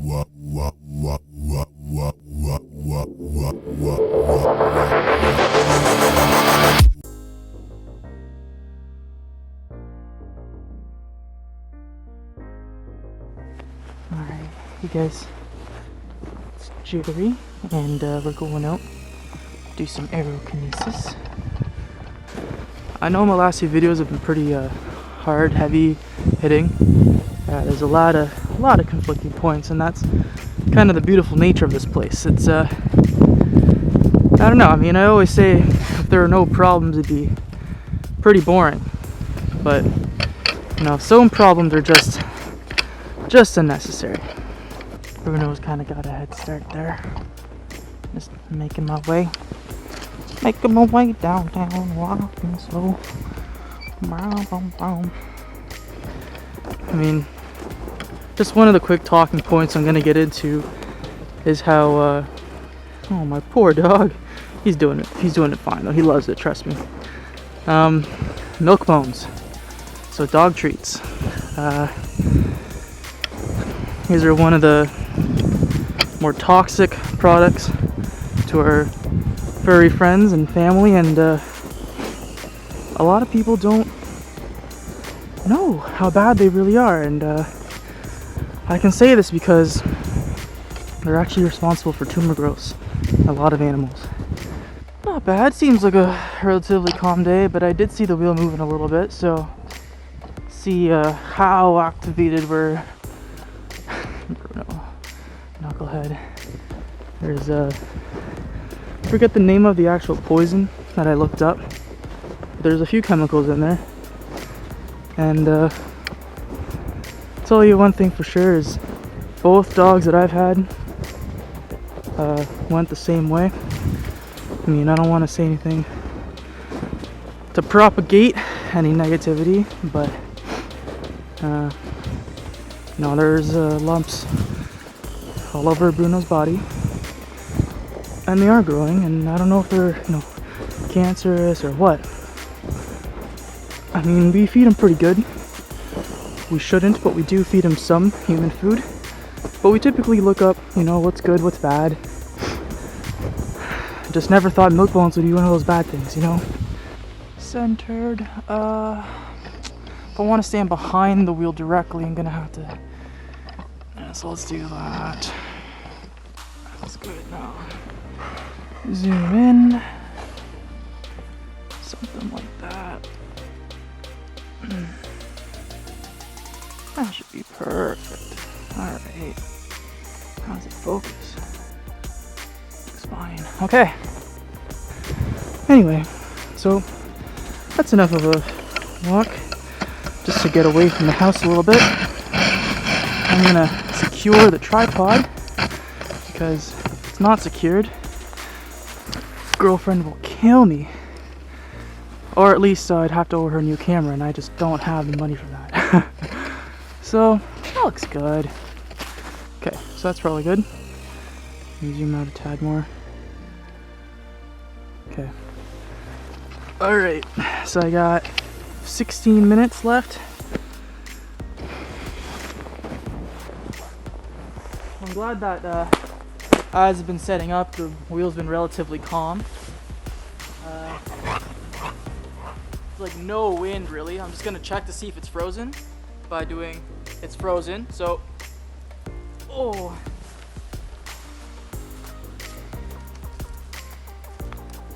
Alright, you guys, it's Jittery, and we're going out to do some aerokinesis. I know my last few videos have been pretty hard, heavy hitting. There's a lot of conflicting points, and that's kind of the beautiful nature of this place. It's I don't know, I mean, I always say if there are no problems it'd be pretty boring, but you know, some problems are just unnecessary. Bruno's kind of got a head start there. Just making my way downtown, walking slow. I mean, just one of the quick talking points I'm gonna get into is how oh, my poor dog, he's doing it fine though. He loves it, trust me. Milkbones, so dog treats. These are one of the more toxic products to our furry friends and family, and a lot of people don't know how bad they really are, and I can say this because they're actually responsible for tumor growth in a lot of animals. Not bad, seems like a relatively calm day, but I did see the wheel moving a little bit, so see how activated we're. Bruno, knucklehead. There's I forget the name of the actual poison that I looked up. There's a few chemicals in there, and tell you one thing for sure is both dogs that I've had went the same way. I mean, I don't want to say anything to propagate any negativity, but no, there's lumps all over Bruno's body, and they are growing, and I don't know if they're, you know, cancerous or what. I mean, we feed them pretty good. We shouldn't, but we do feed them some human food. But we typically look up, you know, what's good, what's bad. Just never thought milkbones would be one of those bad things, you know? Centered. If I want to stand behind the wheel directly, I'm gonna have to. Yeah, so let's do that. That's good now. Zoom in. Something like that. That should be perfect. Alright. How's it focus? Looks fine. Okay. Anyway, so that's enough of a walk. Just to get away from the house a little bit. I'm gonna secure the tripod because if it's not secured, girlfriend will kill me. Or at least I'd have to order her a new camera, and I just don't have the money for that. So that looks good. Okay, so that's probably good. Let me zoom out a tad more. Okay. Alright, so I got 16 minutes left. I'm glad that as I've been setting up, the wheel's been relatively calm. It's like no wind really. I'm just gonna check to see if it's frozen by doing it's frozen. So, oh.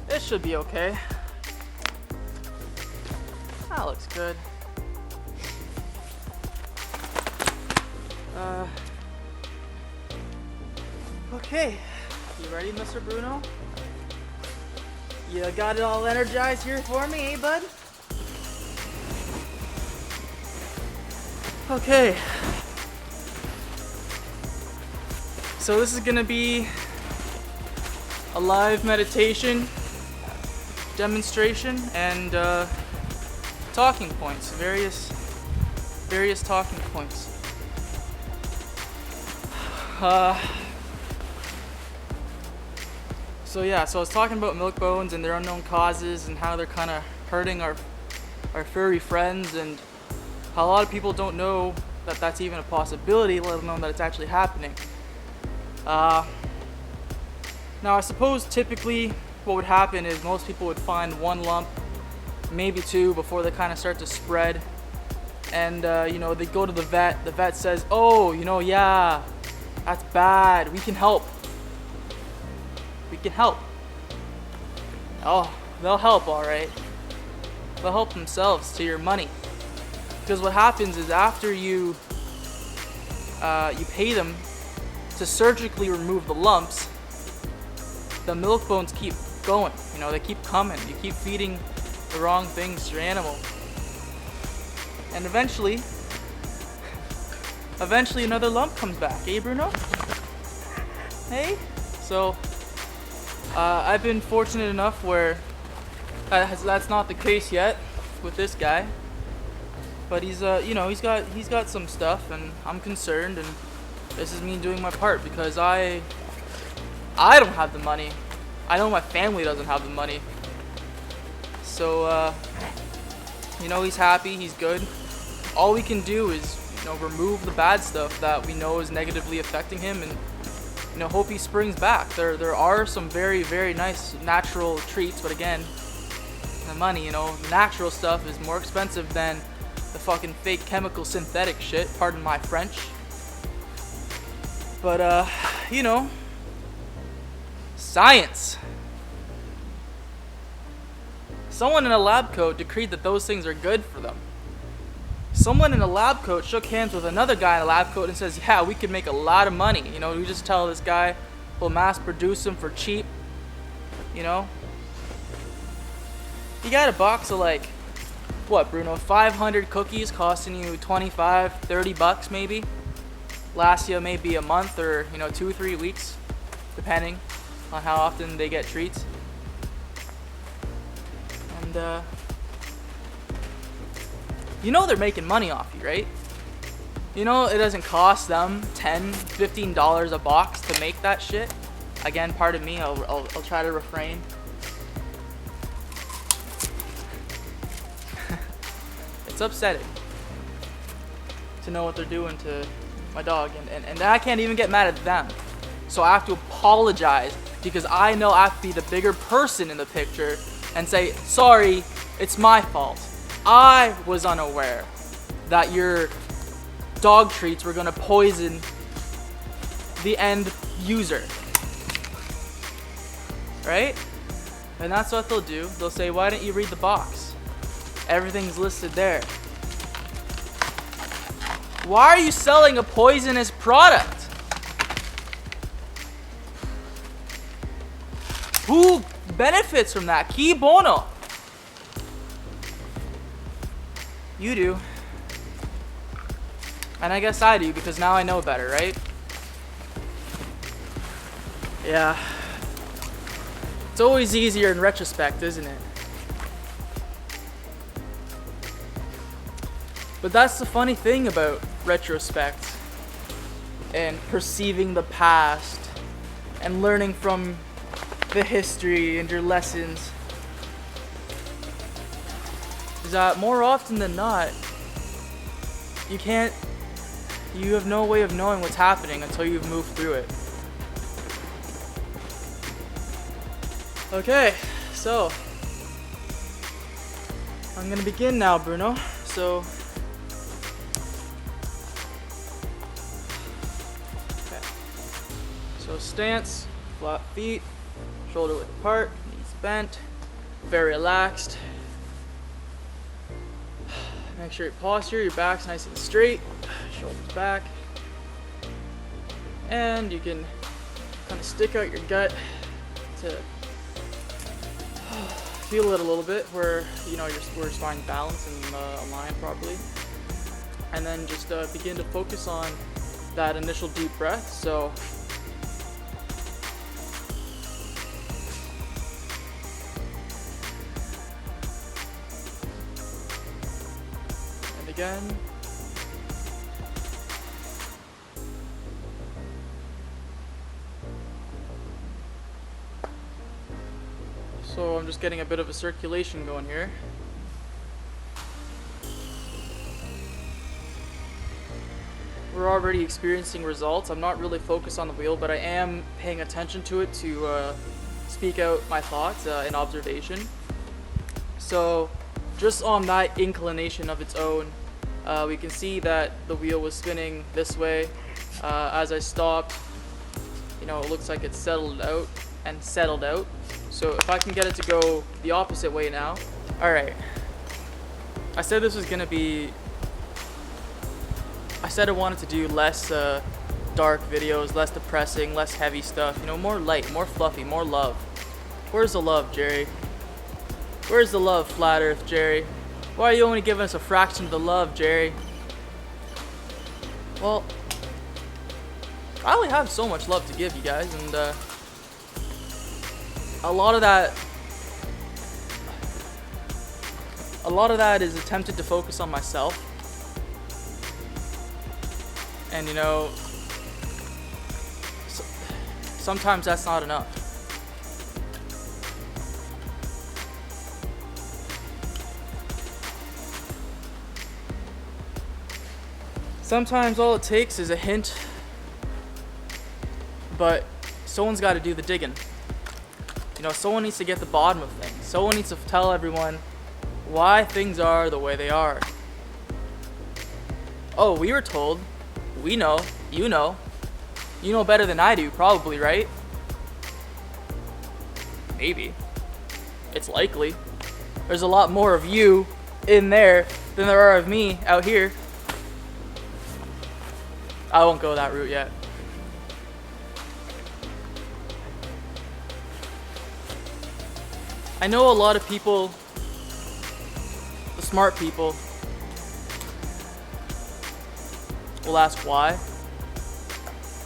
This should be okay. That looks good. Okay, you ready, Mr. Bruno? You got it all energized here for me, eh, bud? Okay. So this is gonna be a live meditation demonstration and talking points, various talking points. So I was talking about milkbones and their unknown causes and how they're kind of hurting our furry friends, and how a lot of people don't know that that's even a possibility, let alone that it's actually happening. Now I suppose typically what would happen is most people would find one lump, maybe two, before they kind of start to spread. And you know, they go to the vet says, oh, you know, yeah, that's bad, we can help. We can help. Oh, they'll help, alright. They'll help themselves to your money. Because what happens is after you pay them to surgically remove the lumps, the milk bones keep going. You know, they keep coming. You keep feeding the wrong things to your animal. And eventually another lump comes back. Hey, Bruno? Hey? So, I've been fortunate enough where that's not the case yet with this guy. But he's, you know, he's got some stuff, and I'm concerned, and this is me doing my part because I don't have the money. I know my family doesn't have the money. So, you know, he's happy, he's good. All we can do is, you know, remove the bad stuff that we know is negatively affecting him, and, you know, hope he springs back. There are some very, very nice natural treats, but again, the money, you know, the natural stuff is more expensive than the fucking fake chemical synthetic shit, pardon my French. But, you know, science. Someone in a lab coat decreed that those things are good for them. Someone in a lab coat shook hands with another guy in a lab coat and says, yeah, we could make a lot of money. You know, we just tell this guy we'll mass produce them for cheap. You know? You got a box of like, what, Bruno, 500 cookies costing you 25, 30 bucks maybe. Lasts you maybe a month or, you know, 2-3 weeks, depending on how often they get treats. And, you know they're making money off you, right? You know it doesn't cost them $10, $15 a box to make that shit. Again, pardon me, I'll try to refrain. It's upsetting to know what they're doing to my dog, and I can't even get mad at them. So I have to apologize because I know I have to be the bigger person in the picture and say, sorry, it's my fault. I was unaware that your dog treats were going to poison the end user. Right? And that's what they'll do. They'll say, why didn't you read the box? Everything's listed there. Why are you selling a poisonous product? Who benefits from that? Chi bono? You do. And I guess I do because now I know better, right? Yeah. It's always easier in retrospect, isn't it? But that's the funny thing about retrospect and perceiving the past and learning from the history and your lessons is that more often than not, you have no way of knowing what's happening until you've moved through it. Okay, so I'm gonna begin now, Bruno. So stance, flat feet, shoulder width apart, knees bent, very relaxed. Make sure your posture, your back's nice and straight, shoulders back. And you can kind of stick out your gut to feel it a little bit where, you know, where it's finding balance and align properly. And then just begin to focus on that initial deep breath. So again. So I'm just getting a bit of a circulation going here. we're already experiencing results. I'm not really focused on the wheel, but I am paying attention to it to speak out my thoughts in observation. So just on that inclination of its own, we can see that the wheel was spinning this way. As I stopped, you know, it looks like it settled out. So if I can get it to go the opposite way now. Alright. I said this was gonna be... I said I wanted to do less dark videos, less depressing, less heavy stuff. You know, more light, more fluffy, more love. Where's the love, Jerry? Where's the love, Flat Earth, Jerry? Why are you only giving us a fraction of the love, Jerry? Well, I only have so much love to give you guys, and a lot of that is attempted to focus on myself. And you know, sometimes that's not enough. Sometimes all it takes is a hint, but someone's got to do the digging. You know, someone needs to get the bottom of things. Someone needs to tell everyone why things are the way they are. Oh, we were told. We know. You know. You know better than I do, probably, right? Maybe. It's likely. There's a lot more of you in there than there are of me out here. I won't go that route yet. I know a lot of people, the smart people, will ask why,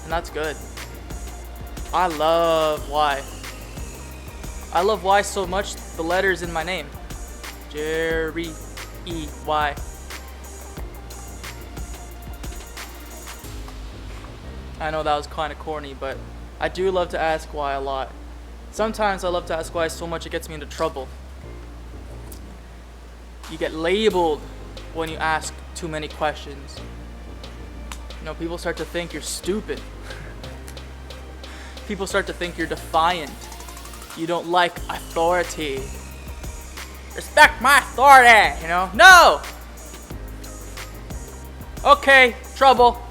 and that's good. I love why. I love why so much, the letters in my name. Jerry E.Y. I know that was kind of corny, but I do love to ask why a lot. Sometimes I love to ask why so much it gets me into trouble. You get labeled when you ask too many questions. You know, people start to think you're stupid. People start to think you're defiant. You don't like authority. Respect my authority, you know? No! Okay, trouble.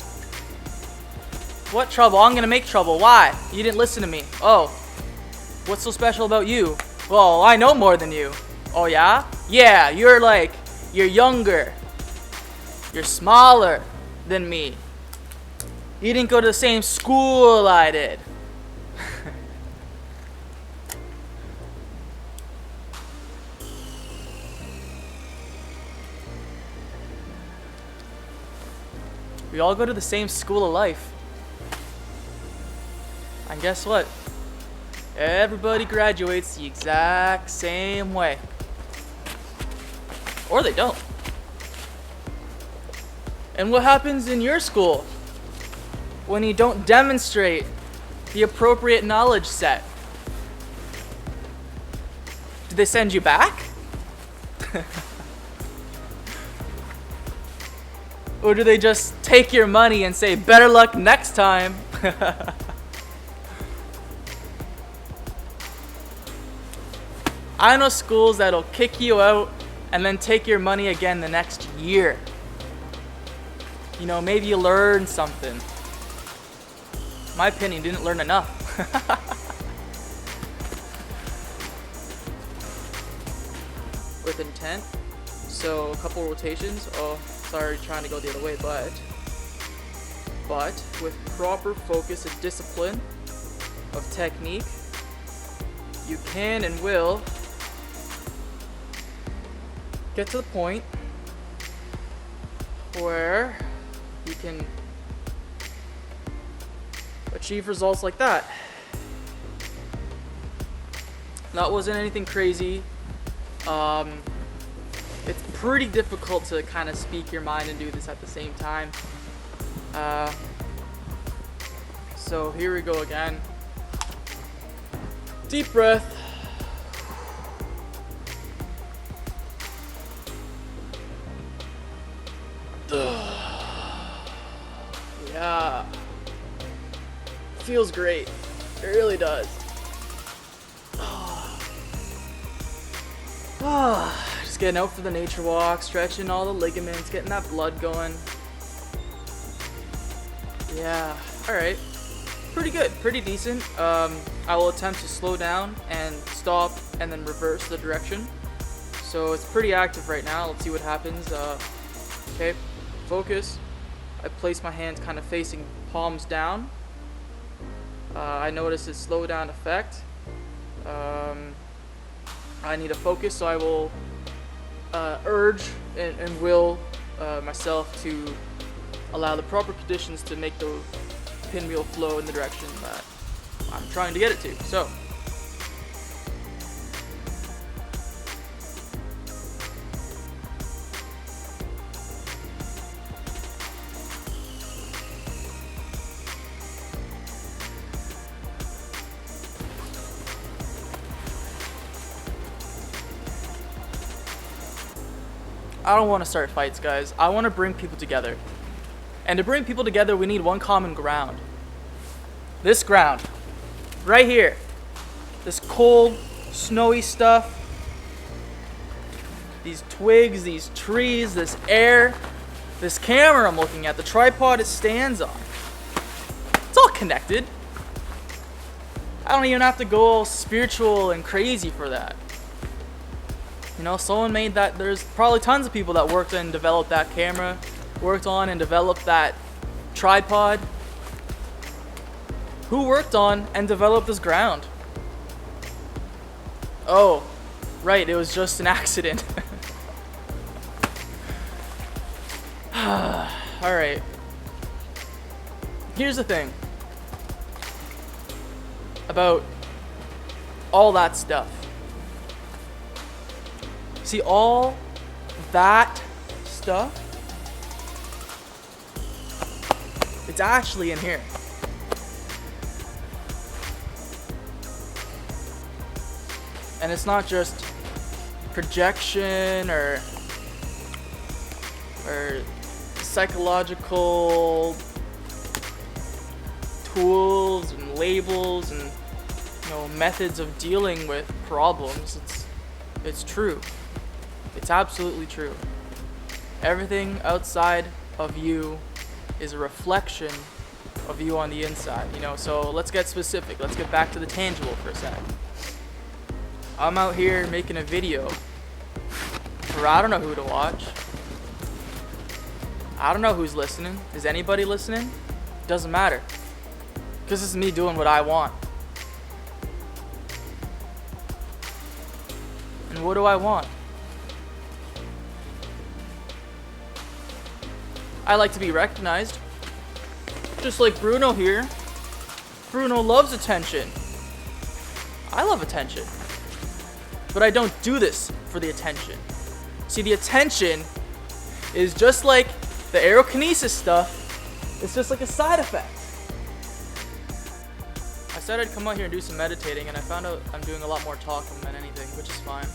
What trouble? I'm gonna make trouble. Why? You didn't listen to me. Oh. What's so special about you? Well, I know more than you. Oh yeah? Yeah, you're younger. You're smaller than me. You didn't go to the same school I did. We all go to the same school of life. And guess what? Everybody graduates the exact same way. Or they don't. And what happens in your school when you don't demonstrate the appropriate knowledge set? Do they send you back? Or do they just take your money and say, better luck next time? I know schools that'll kick you out and then take your money again the next year. You know, maybe you learned something. In my opinion, you didn't learn enough. With intent. So a couple rotations. Oh, sorry, trying to go the other way, but with proper focus and discipline of technique, you can and will get to the point where you can achieve results like that. That wasn't anything crazy. It's pretty difficult to kind of speak your mind and do this at the same time. So here we go again. Deep breath. Yeah. Feels great. It really does. Just getting out for the nature walk, stretching all the ligaments, getting that blood going. Yeah, alright. Pretty good, pretty decent. I will attempt to slow down and stop and then reverse the direction. So it's pretty active right now. Let's see what happens. Okay, focus. I place my hands kind of facing palms down. I notice a slow down effect. I need to focus, so I will urge and will myself to allow the proper conditions to make the pinwheel flow in the direction that I'm trying to get it to. So, I don't want to start fights, guys. I want to bring people together. And to bring people together, we need one common ground. This ground. Right here. This cold, snowy stuff. These twigs, these trees, this air. This camera I'm looking at, the tripod it stands on. It's all connected. I don't even have to go all spiritual and crazy for that. You know, someone made that. There's probably tons of people that worked and developed that camera, worked on and developed that tripod. Who worked on and developed this ground? Oh, right, it was just an accident. Alright. Here's the thing about all that stuff. See, all that stuff, it's actually in here. And it's not just projection or psychological tools and labels and, you know, methods of dealing with problems. It's true. It's absolutely true. Everything outside of you is a reflection of you on the inside, you know. So let's get specific. Let's get back to the tangible for a sec. I'm out here making a video for I don't know who to watch. I don't know who's listening. Is anybody listening? Doesn't matter. Because this is me doing what I want. And what do I want? I like to be recognized. Just like Bruno here. Bruno loves attention. I love attention. But I don't do this for the attention. See, the attention is just like the Aerokinesis stuff. It's just like a side effect. I said I'd come out here and do some meditating, and I found out I'm doing a lot more talking than anything, which is fine.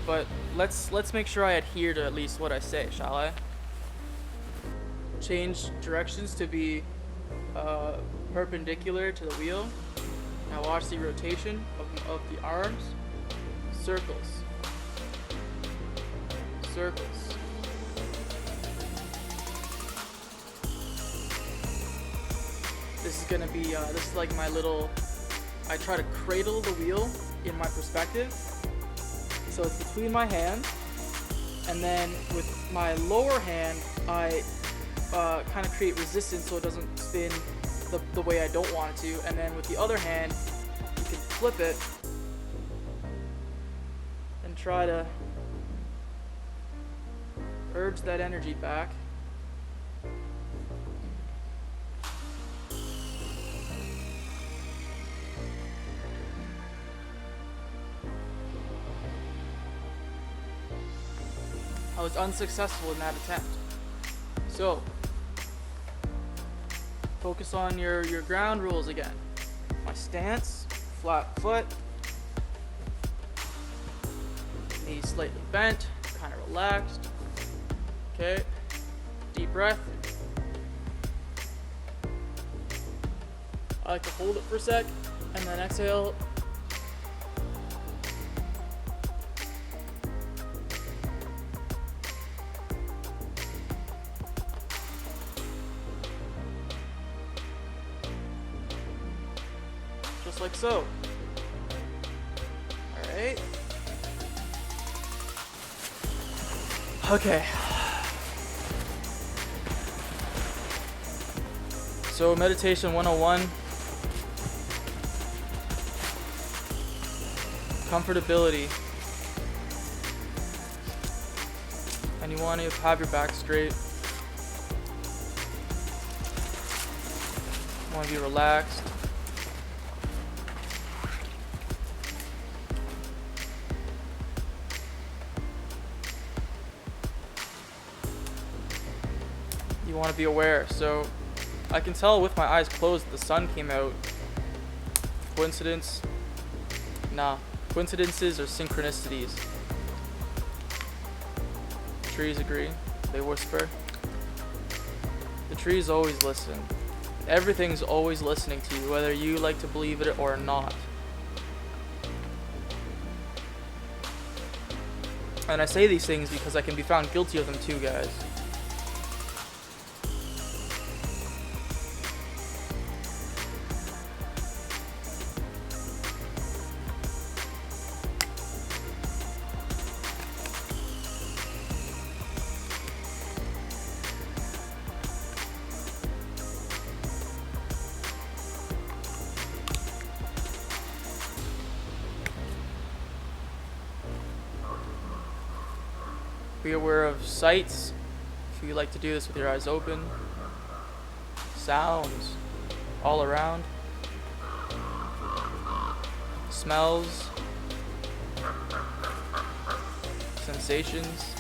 But let's make sure I adhere to at least what I say, shall I? Change directions to be perpendicular to the wheel. Now watch the rotation of the arms. Circles. Circles. This is gonna be, this is like my little, I try to cradle the wheel in my perspective. So it's between my hands, and then with my lower hand, I kind of create resistance so it doesn't spin the way I don't want it to. And then with the other hand, you can flip it and try to urge that energy back. I was unsuccessful in that attempt. So, focus on your ground rules again. My stance, flat foot, knees slightly bent, kind of relaxed. Okay, deep breath. I like to hold it for a sec and then exhale. Just like so. Alright. Okay. So meditation 101. Comfortability. And you want to have your back straight. You want to be relaxed. You want to be aware. So I can tell with my eyes closed that the sun came out. Coincidence? Nah. Coincidences or synchronicities? Trees agree. They whisper. The trees always listen. Everything's always listening to you, whether you like to believe it or not. And I say these things because I can be found guilty of them too, guys. Be aware of sights, if you like to do this with your eyes open. Sounds all around. Smells. Sensations.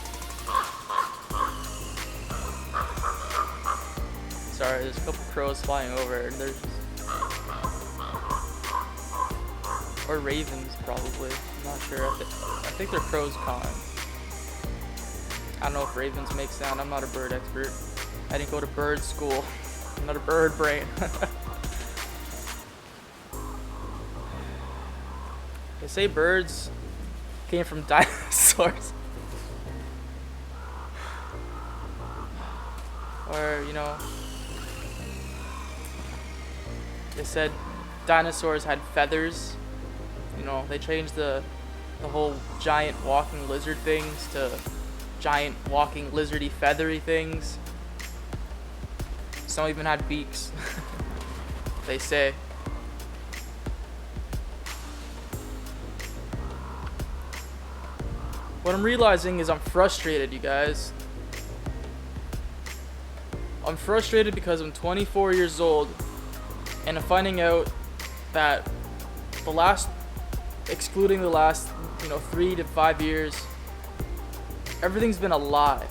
Sorry, there's a couple crows flying over and there's or ravens probably. I'm not sure. I think they're crows calling. I don't know if ravens make sound. I'm not a bird expert. I didn't go to bird school. I'm not a bird brain. They say birds came from dinosaurs. Or, you know, they said dinosaurs had feathers. You know, they changed the whole giant walking lizard things to giant walking lizardy feathery things. Some even had beaks. They say. What I'm realizing is I'm frustrated, you guys. I'm frustrated because I'm 24 years old and I'm finding out that excluding the last, 3 to 5 years, everything's been a lie.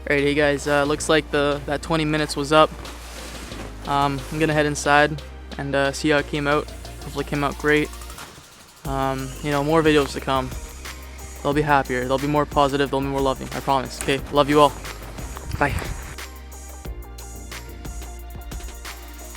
Alright, hey guys, looks like that 20 minutes was up. I'm gonna head inside and see how it came out. Hopefully it came out great. More videos to come. They'll be happier, they'll be more positive, they'll be more loving, I promise. Okay, love you all. Bye.